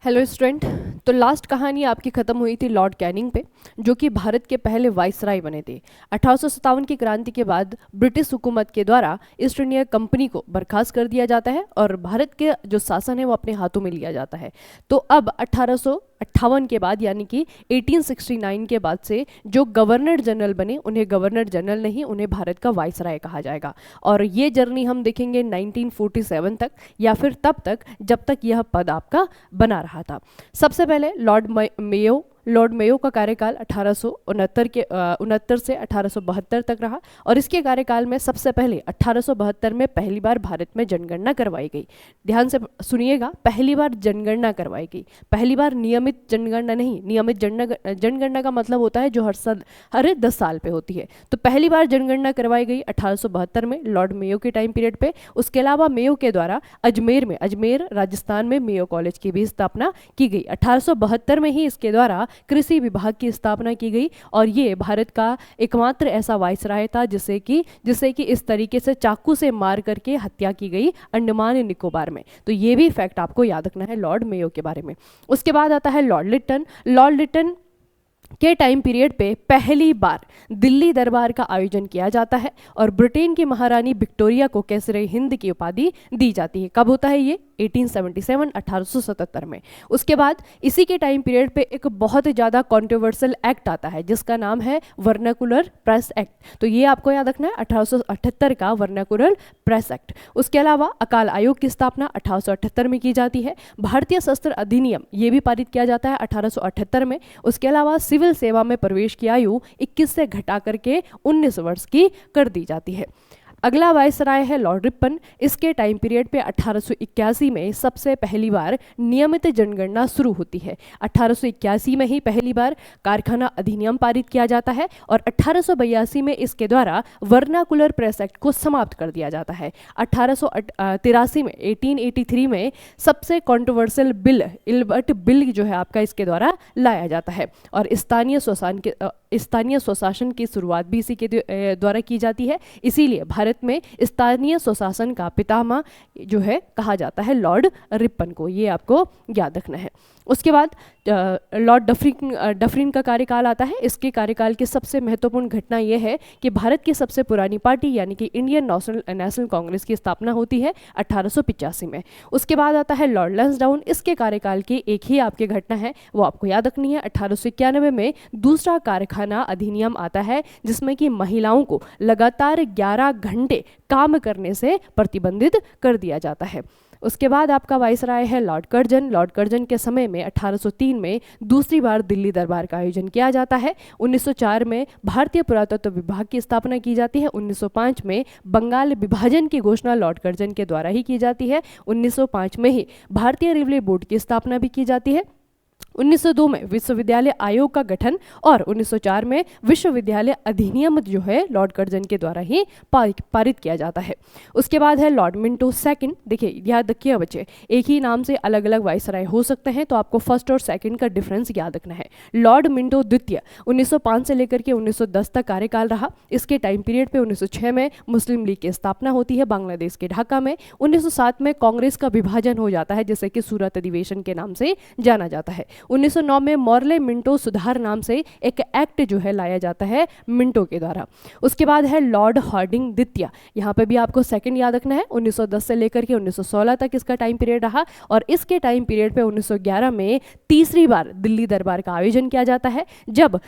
Hello student. तो last कहानी आपकी ख़त्म हुई थी लॉर्ड कैनिंग पे, जो कि भारत के पहले वाइसराय बने थे। 1857 की क्रांति के बाद ब्रिटिश हुकूमत के द्वारा ईस्ट इंडिया कंपनी को बर्खास्त कर दिया जाता है और भारत के जो शासन है वो अपने हाथों में लिया जाता है। तो अब 1858 के बाद यानी कि 1869 के बाद से जो गवर्नर जनरल बने उन्हें गवर्नर जनरल नहीं, उन्हें भारत का वाइसराय कहा जाएगा। और ये जर्नी हम देखेंगे 1947 तक या फिर तब तक जब तक यह पद आपका बना रहा था। सबसे पहले लॉर्ड मेयो का कार्यकाल 1869 से 1872 तक रहा और इसके कार्यकाल में सबसे पहले 1872 में पहली बार भारत में जनगणना करवाई गई। ध्यान से सुनिएगा, पहली बार जनगणना करवाई गई, पहली बार नियमित जनगणना नहीं। नियमित जनगणना का मतलब होता है जो हर 10 साल पे होती है। तो पहली बार जनगणना करवाई गई 1872 में लॉर्ड मेयो के टाइम पीरियड पे। उसके अलावा मेयो के द्वारा अजमेर राजस्थान में मेयो कॉलेज की भी स्थापना की गई। 1872 में ही इसके द्वारा कृषि विभाग की स्थापना की गई और ये भारत का एकमात्र ऐसा वाइसराय था जिसे कि इस तरीके से चाकू से मार करके हत्या की गई अंडमान निकोबार में। तो ये भी फैक्ट आपको याद रखना है लॉर्ड मेयो के बारे में। उसके बाद आता है लॉर्ड लिटन के टाइम पीरियड पे पहली बार दिल्ली दरबार का आयोजन किया जाता है और ब्रिटेन की महारानी विक्टोरिया को कैसरे हिंद की उपाधि दी जाती है। कब होता है ये? 1877 में। उसके बाद इसी के टाइम पीरियड पे एक बहुत ज़्यादा कॉन्ट्रोवर्शियल एक्ट आता है जिसका नाम है वर्नाकुलर प्रेस एक्ट। तो ये आपको याद रखना है, 1878 का वर्नाकुलर प्रेस एक्ट। उसके अलावा अकाल आयोग की स्थापना 1878 में की जाती है। भारतीय शस्त्र अधिनियम ये भी पारित किया जाता है 1878 में। उसके अलावा सिविल सेवा में प्रवेश की आयु 21 से घटा करके 19 वर्ष की कर दी जाती है। अगला वाइसराय है लॉर्ड रिपन। इसके टाइम पीरियड पे 1881 में सबसे पहली बार नियमित जनगणना शुरू होती है। 1881 में ही पहली बार कारखाना अधिनियम पारित किया जाता है और 1882 में इसके द्वारा वर्नाकुलर प्रेस एक्ट को समाप्त कर दिया जाता है। 1883 में 1883 में सबसे कॉन्ट्रोवर्शियल बिल इल्बर्ट बिल जो है आपका इसके द्वारा लाया जाता है और स्थानीय स्वशासन की शुरुआत भी इसी के द्वारा की जाती है। इसीलिए भारत में स्थानीय स्वशासन का पितामह जो है कहा जाता है लॉर्ड रिपन को। ये आपको याद रखना है। उसके बाद लॉर्ड डफरिन का कार्यकाल आता है। इसके कार्यकाल की सबसे महत्वपूर्ण घटना यह है कि भारत की सबसे पुरानी पार्टी यानी कि इंडियन नेशनल कांग्रेस की स्थापना होती है 1885 में। उसके बाद आता है लॉर्ड लैंसडाउन। इसके कार्यकाल की एक ही आपकी घटना है, वो आपको याद रखनी है। 1891 में दूसरा कारखाना अधिनियम आता है जिसमें कि महिलाओं को लगातार 11 घंटे काम करने से प्रतिबंधित कर दिया जाता है। उसके बाद आपका वाइसराय है लॉर्ड कर्जन के समय में 1803 में दूसरी बार दिल्ली दरबार का आयोजन किया जाता है। 1904 में भारतीय पुरातत्व विभाग की स्थापना की जाती है। 1905 में बंगाल विभाजन की घोषणा लॉर्ड कर्जन के द्वारा ही की जाती है। 1905 में ही भारतीय रेलवे बोर्ड की स्थापना भी की जाती है। 1902 में विश्वविद्यालय आयोग का गठन और 1904 में विश्वविद्यालय अधिनियम जो है लॉर्ड कर्जन के द्वारा ही पारित किया जाता है। उसके बाद है लॉर्ड मिंटो सेकंड। देखिए याद रखिए बच्चे, एक ही नाम से अलग अलग वाइसराय हो सकते हैं तो आपको फर्स्ट और सेकंड का डिफरेंस याद रखना है। लॉर्ड मिंटो द्वितीय 1905 से लेकर के 1910 तक कार्यकाल रहा। इसके टाइम पीरियड पे 1906 में मुस्लिम लीग की स्थापना होती है बांग्लादेश के ढाका में। 1907 में कांग्रेस का विभाजन हो जाता है जिसे कि सूरत अधिवेशन के नाम से जाना जाता है। 1909 में मॉर्ले मिंटो सुधार नाम से एक एक्ट जो है लाया जाता है मिंटो के द्वारा। उसके बाद है लॉर्ड हार्डिंग द्वितीय। यहाँ पे भी आपको सेकंड याद रखना है। 1910 से लेकर के 1916 तक इसका टाइम पीरियड रहा और इसके टाइम पीरियड पे 1911 में तीसरी बार दिल्ली दरबार का आयोजन किया जाता है जब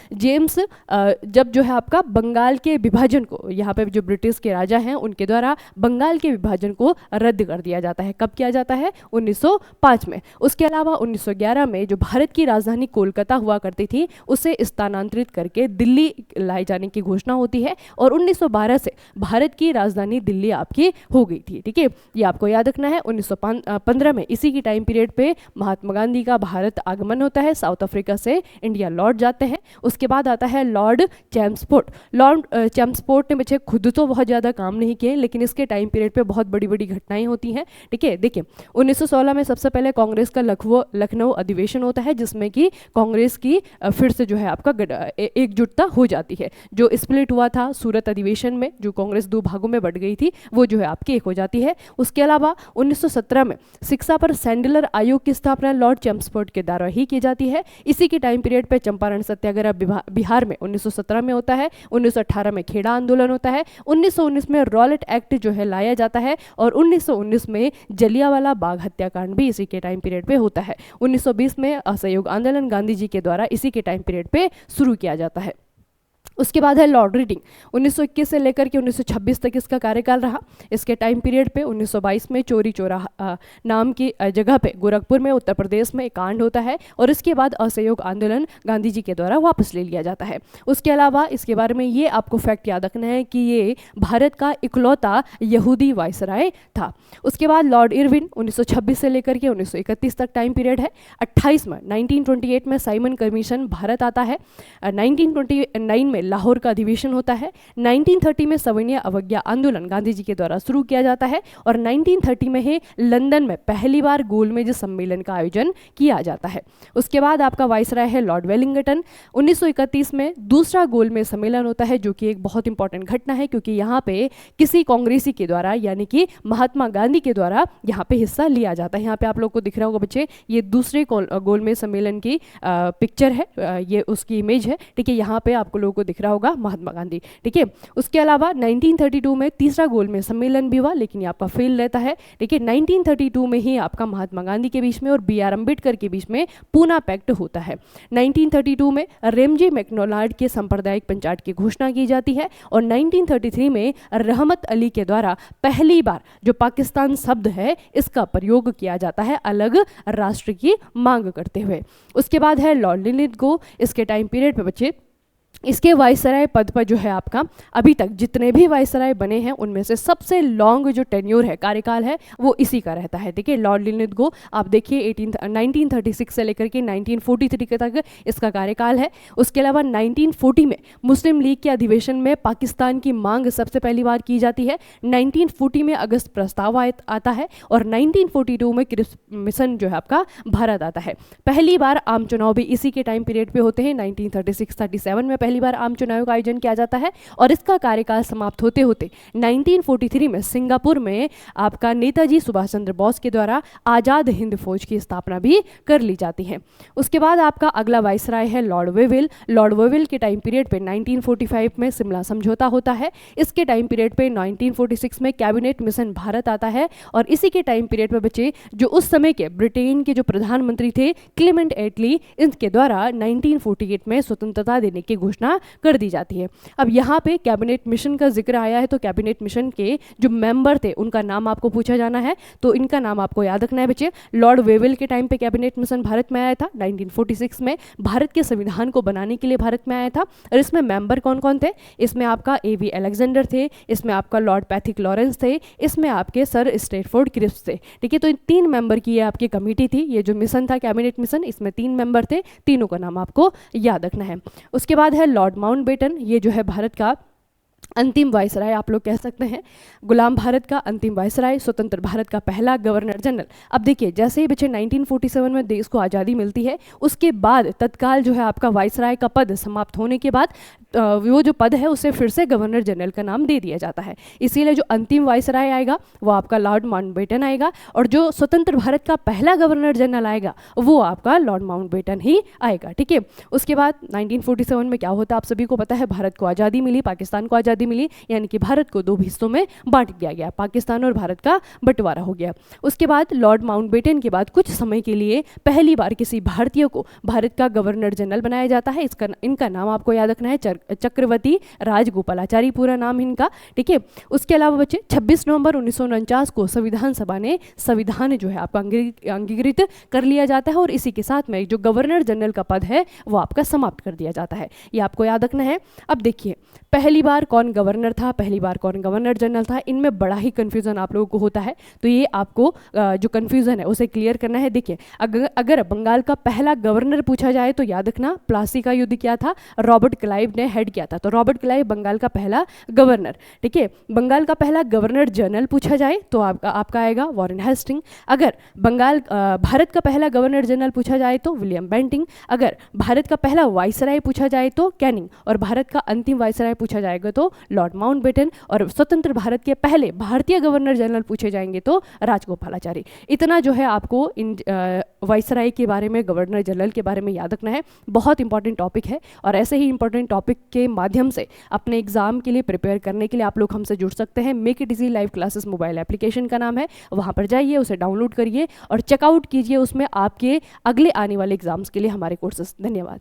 जो है आपका बंगाल के विभाजन को, यहाँ पे जो ब्रिटिश के राजा हैं उनके द्वारा बंगाल के विभाजन को रद्द कर दिया जाता है। कब किया जाता है? 1905 में। उसके अलावा 1911 में जो भारत की राजधानी कोलकाता हुआ करती थी उसे स्थानांतरित करके दिल्ली लाए जाने की घोषणा होती है और 1912 से भारत की राजधानी दिल्ली आपकी हो गई थी। ठीक है, ये आपको याद रखना है। 1915 में इसी की टाइम पीरियड पे महात्मा गांधी का भारत आगमन होता है, साउथ अफ्रीका से इंडिया लौट जाते हैं। उसके बाद आता है लॉर्ड चैम्सफोर्ड। लॉर्ड चैम्सफोर्ड ने बच्चे खुद तो बहुत ज़्यादा काम नहीं किए लेकिन इसके टाइम पीरियड पे बहुत बड़ी बड़ी घटनाएं होती हैं। ठीक है, देखिए 1916 में सबसे पहले कांग्रेस का लखनऊ अधिवेशन होता है जिसमें कि कांग्रेस की फिर से जो है आपका एकजुटता हो जाती है। जो स्प्लिट हुआ था सूरत अधिवेशन में, जो कांग्रेस दो भागों में बढ़ गई थी, वो जो है आपकी एक हो जाती है। उसके अलावा 1917 में शिक्षा पर सैंडलर आयोग की स्थापना लॉर्ड चैम्सफोर्ड के द्वारा ही की जाती है। इसी के टाइम पीरियड पे चंपारण सत्याग्रह बिहार में 1917 में होता है। 1918 में खेड़ा आंदोलन होता है। 1919 में रॉलेट एक्ट जो है लाया जाता है और 1919 में जलियांवाला बाग हत्याकांड भी इसी के टाइम पीरियड पे होता है। 1920 में असहयोग आंदोलन गांधी जी के द्वारा इसी के टाइम पीरियड पे शुरू किया जाता है। उसके बाद है लॉर्ड रीडिंग, 1921 से लेकर के 1926 तक इसका कार्यकाल रहा। इसके टाइम पीरियड पे 1922 में चोरी चौरा नाम की जगह पे गोरखपुर में उत्तर प्रदेश में एक कांड होता है और इसके बाद असहयोग आंदोलन गांधी जी के द्वारा वापस ले लिया जाता है। उसके अलावा इसके बारे में ये आपको फैक्ट याद रखना है कि ये भारत का इकलौता यहूदी वायसराय था। उसके बाद लॉर्ड इरविन 1926 से लेकर के 1931 तक टाइम पीरियड है। 28 में 1928 में साइमन कमीशन भारत आता है। 1929 में लाहौर का अधिवेशन होता है। 1930 में सविनय अवज्ञा आंदोलन गांधी जी के द्वारा शुरू किया जाता है और 1930 में ही लंदन में पहली बार गोलमेज सम्मेलन का आयोजन किया जाता है। उसके बाद आपका वायसराय है लॉर्ड वेलिंगटन। 1931 में दूसरा गोलमेज सम्मेलन होता है, जो कि एक बहुत इंपॉर्टेंट घटना है क्योंकि यहाँ पे किसी कांग्रेसी के द्वारा यानी कि महात्मा गांधी के द्वारा यहाँ पे हिस्सा लिया जाता है। यहाँ पे आप लोग को दिख रहा होगा बच्चे, ये दूसरे गोलमेज सम्मेलन की पिक्चर है, ये उसकी इमेज है। ठीक है, यहाँ पे आपको लोगों को दिख रहा होगा महात्मा गांधी। ठीक है, उसके अलावा 1932 में तीसरा गोलमेज सम्मेलन भी हुआ, लेकिन ये आपका फेल रहता है। ठीक है, 1932 में ही आपका महात्मा गांधी के बीच में और बी आर अम्बेडकर के बीच में पूना पैक्ट होता है। 1932 में रेमजे मैकडोनाल्ड के सांप्रदायिक पंचायत की घोषणा की जाती है और 1933 में रहमत अली के द्वारा पहली बार जो पाकिस्तान शब्द है इसका प्रयोग किया जाता है अलग राष्ट्र की मांग करते हुए। उसके बाद है लॉर्ड लिनलिथगो। इसके टाइम पीरियड पे बच्चे इसके वायसराय पद पर जो है आपका अभी तक जितने भी वायसराय बने हैं उनमें से सबसे लॉन्ग जो टेन्योर है, कार्यकाल है, वो इसी का रहता है। ठीक है, लॉर्ड लिनलिथगो आप देखिए 1936 से लेकर के 1943 तक इसका कार्यकाल है। उसके अलावा 1940 में मुस्लिम लीग के अधिवेशन में पाकिस्तान की मांग सबसे पहली बार की जाती है। 1940 में अगस्त प्रस्ताव आता है और 1942 में क्रिप्स मिशन जो है आपका भारत आता है। पहली बार आम चुनाव भी इसी के टाइम पीरियड पे होते हैं। 1936-37 में पहली बार आम चुनाव का आयोजन किया जाता है और इसका कार्यकाल समाप्त होते होते 1943 में सिंगापुर में आपका नेताजी सुभाष चंद्र बोस के द्वारा आजाद हिंद फौज की स्थापना भी कर ली जाती है। उसके बाद आपका अगला वायसराय है लॉर्ड वेविल। लॉर्ड वेविल के टाइम पीरियड पे 1945 में शिमला समझौता होता है। इसके टाइम पीरियड पे 1946 में कैबिनेट मिशन भारत आता है और इसी के टाइम पीरियड पे बच्चे जो उस समय के ब्रिटेन के जो प्रधानमंत्री थे क्लेमेंट एटली, इनके द्वारा 1948 में स्वतंत्रता देने की घोषणा कर दी जाती है। अब यहाँ पे कैबिनेट मिशन का जिक्र आया है तो कैबिनेट मिशन के जो मेंबर थे उनका नाम आपको पूछा जाना है, तो इनका नाम आपको याद रखना है बच्चे। लॉर्ड वेविल के टाइम पे कैबिनेट मिशन भारत में आया था। 1946 में भारत के संविधान को बनाने के लिए भारत में आया था और इसमें मेंबर कौन कौन थे? इसमें आपका एवी अलेक्जेंडर थे, इसमें आपका लॉर्ड पैथिक लॉरेंस थे, इसमें आपके सर स्ट्रेटफोर्ड क्रिप्स थे। ठीक है, तो इन 3 मेंबर की ये आपकी कमेटी थी। ये जो मिशन था कैबिनेट मिशन, इसमें 3 मेंबर थे, तीनों का नाम आपको याद रखना है। उसके बाद है लॉर्ड माउंटबेटन। ये जो है भारत का अंतिम वायसराय आप लोग कह सकते हैं, गुलाम भारत का अंतिम वायसराय, स्वतंत्र भारत का पहला गवर्नर जनरल। अब देखिए जैसे ही बच्चे 1947 में देश को आज़ादी मिलती है उसके बाद तत्काल जो है आपका वायसराय का पद समाप्त होने के बाद वो जो पद है उसे फिर से गवर्नर जनरल का नाम दे दिया जाता है। इसीलिए जो अंतिम वायसराय आएगा वो आपका लॉर्ड माउंटबेटन आएगा और जो स्वतंत्र भारत का पहला गवर्नर जनरल आएगा वो आपका लॉर्ड माउंटबेटन ही आएगा। ठीक है, उसके बाद 1947 में क्या होता है आप सभी को पता है, भारत को आज़ादी मिली, पाकिस्तान को आज़ादी मिली, यानी कि भारत को 2 हिस्सों में बांट दिया गया, पाकिस्तान और भारत का बंटवारा हो गया। उसके बाद लॉर्ड माउंटबेटन के बाद कुछ समय के लिए पहली बार किसी भारतीय को भारत का गवर्नर जनरल बनाया जाता है। इनका नाम आपको याद रखना है, चक्रवर्ती राजगोपालाचारी पूरा नाम इनका। ठीक है, उसके अलावा बच्चे 26 नवंबर 1949 को संविधान सभा ने संविधान जो है आपका अंगीकृत कर लिया जाता है और इसी के साथ में जो गवर्नर जनरल का पद है वो आपका समाप्त कर दिया जाता है। ये आपको याद रखना है। अब देखिए पहली बार कौन कौन गवर्नर था, पहली बार कौन गवर्नर जनरल था, इनमें बड़ा ही कन्फ्यूज़न आप लोगों को होता है। तो ये आपको जो कन्फ्यूज़न है उसे क्लियर करना है। देखिए, अगर बंगाल का पहला गवर्नर पूछा जाए तो याद रखना प्लासी का युद्ध क्या था, रॉबर्ट क्लाइव ने हेड किया था। तो रॉबर्ट क्लाइव बंगाल का पहला गवर्नर। ठीक है, बंगाल का पहला गवर्नर जनरल पूछा जाए तो आपका आएगा वॉरेन हेस्टिंग। अगर भारत का पहला गवर्नर जनरल पूछा जाए तो विलियम बेंटिंग। अगर भारत का पहला वाइसराय पूछा जाए तो कैनिंग। और भारत का अंतिम वाइसराय पूछा जाएगा तो लॉर्ड माउंटबेटन। और स्वतंत्र भारत के पहले भारतीय गवर्नर जनरल पूछे जाएंगे तो राजगोपालाचारी। इतना जो है आपको इन वाइसराय के बारे में, गवर्नर जनरल के बारे में याद रखना है। बहुत इंपॉर्टेंट टॉपिक है और ऐसे ही इंपॉर्टेंट टॉपिक के माध्यम से अपने एग्जाम के लिए प्रिपेयर करने के लिए आप लोग हमसे जुड़ सकते हैं। Make it easy live classes mobile application का नाम है, वहाँ पर जाइए, उसे डाउनलोड करिए और चेकआउट कीजिए। उसमें आपके अगले आने वाले एग्जाम्स के लिए हमारे कोर्सेज। धन्यवाद।